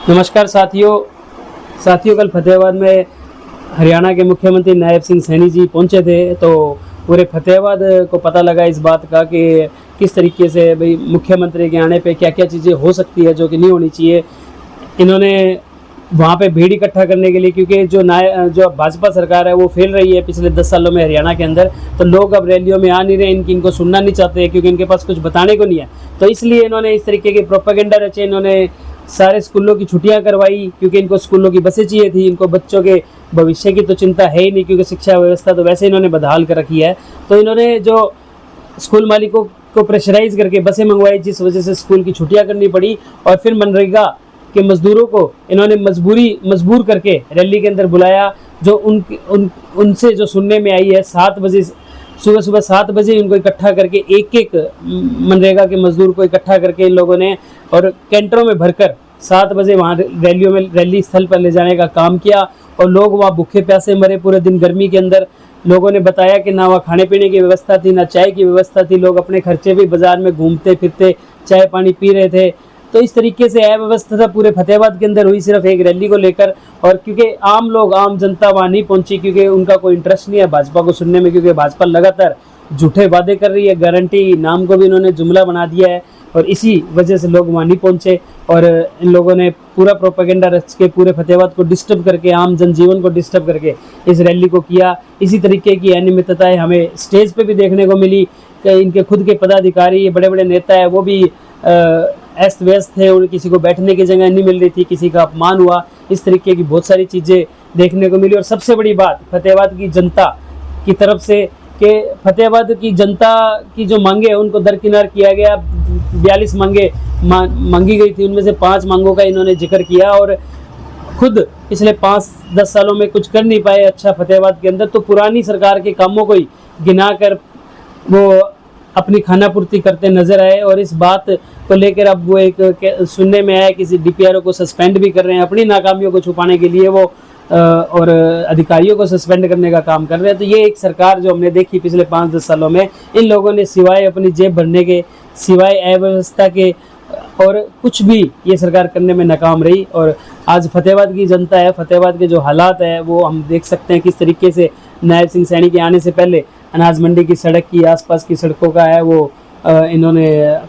नमस्कार साथियों कल फतेहाबाद में हरियाणा के मुख्यमंत्री नायब सिंह सैनी जी पहुंचे थे। तो पूरे फतेहाबाद को पता लगा इस बात का कि किस तरीके से भाई मुख्यमंत्री के आने पे क्या क्या चीज़ें हो सकती है जो कि नहीं होनी चाहिए। इन्होंने वहाँ पे भीड़ इकट्ठा करने के लिए, क्योंकि जो भाजपा सरकार है वो फेल रही है पिछले 10 सालों में हरियाणा के अंदर, तो लोग अब रैलियों में आ नहीं रहे, इनको सुनना नहीं चाहते क्योंकि इनके पास कुछ बताने को नहीं है। तो इसलिए इन्होंने इस तरीके के प्रोपेगेंडा रचे। इन्होंने सारे स्कूलों की छुट्टियां करवाई क्योंकि इनको स्कूलों की बसें चाहिए थी। इनको बच्चों के भविष्य की तो चिंता है ही नहीं, क्योंकि शिक्षा व्यवस्था तो वैसे इन्होंने बदहाल कर रखी है। तो इन्होंने जो स्कूल मालिकों को प्रेशराइज करके बसें मंगवाई, जिस वजह से स्कूल की छुट्टियां करनी पड़ी। और फिर मनरेगा के मजदूरों को इन्होंने मजबूर करके रैली के अंदर बुलाया। जो उनसे जो सुनने में आई है, 7 बजे सुबह 7 बजे इनको इकट्ठा करके एक मनरेगा के मजदूर को इकट्ठा करके इन लोगों ने और कैंटरों में भरकर 7 बजे वहाँ रैली स्थल पर ले जाने का काम किया। और लोग वहाँ भूखे प्यासे मरे पूरे दिन गर्मी के अंदर। लोगों ने बताया कि ना वहाँ खाने पीने की व्यवस्था थी, ना चाय की व्यवस्था थी। लोग अपने खर्चे भी बाजार में घूमते फिरते चाय पानी पी रहे थे। तो इस तरीके से अव्यवस्था पूरे फतेहाबाद के अंदर हुई सिर्फ एक रैली को लेकर। और क्योंकि आम जनता वहाँ नहीं पहुंची, क्योंकि उनका कोई इंटरेस्ट नहीं है भाजपा को सुनने में, क्योंकि भाजपा लगातार झूठे वादे कर रही है। गारंटी नाम को भी इन्होंने जुमला बना दिया है और इसी वजह से लोग वहाँ नहीं पहुंचे। और इन लोगों ने पूरा प्रोपेगेंडा रच के पूरे फतेहाबाद को डिस्टर्ब करके, आम जनजीवन को डिस्टर्ब करके इस रैली को किया। इसी तरीके की अनियमितताएं हमें स्टेज पे भी देखने को मिली कि इनके खुद के पदाधिकारी, बड़े बड़े नेता है, वो भी अस्त व्यस्त थे। उन्हें किसी को बैठने की जगह नहीं मिल रही थी, किसी का अपमान हुआ। इस तरीके की बहुत सारी चीज़ें देखने को मिली। और सबसे बड़ी बात फतेहाबाद की जनता की तरफ से कि फतेहाबाद की जनता की जो मांगे है उनको दरकिनार किया गया। 42 मांगे मांगी गई थी, उनमें से 5 मांगों का इन्होंने जिक्र किया। और खुद पिछले 5-10 सालों में कुछ कर नहीं पाए अच्छा फतेहाबाद के अंदर, तो पुरानी सरकार के कामों को ही गिना कर वो अपनी खानापूर्ति करते नजर आए। और इस बात को लेकर अब वो एक सुनने में आया किसी डीपीआरओ को सस्पेंड भी कर रहे हैं अपनी नाकामियों को छुपाने के लिए। वो और अधिकारियों को सस्पेंड करने का काम कर रहे हैं। तो ये एक सरकार जो हमने देखी पिछले 5-10 सालों में, इन लोगों ने सिवाय अपनी जेब भरने के, सिवाय अव्यवस्था के और कुछ भी ये सरकार करने में नाकाम रही। और आज फतेहाबाद की जनता है, फतेहाबाद के जो हालात है वो हम देख सकते हैं किस तरीके से नायब सिंह सैनी के आने से पहले अनाज मंडी की सड़क की, आसपास की सड़कों का है वो इन्होंने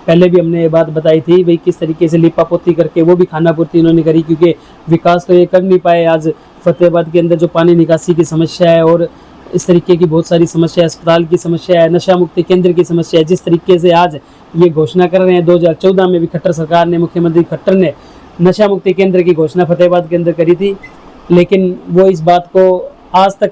पहले भी हमने ये बात बताई थी भाई किस तरीके से लिपापोती करके वो भी खानापूर्ति इन्होंने करी, क्योंकि विकास तो ये कर नहीं पाए। आज फतेहाबाद के अंदर जो पानी निकासी की समस्या है और इस तरीके की बहुत सारी समस्या, अस्पताल की समस्या है, नशा मुक्ति केंद्र की समस्या है। जिस तरीके से आज ये घोषणा कर रहे हैं, 2014 में भी खट्टर सरकार ने, मुख्यमंत्री खट्टर ने नशा मुक्ति केंद्र की घोषणा फतेहाबाद के अंदर करी थी, लेकिन वो इस बात को आज तक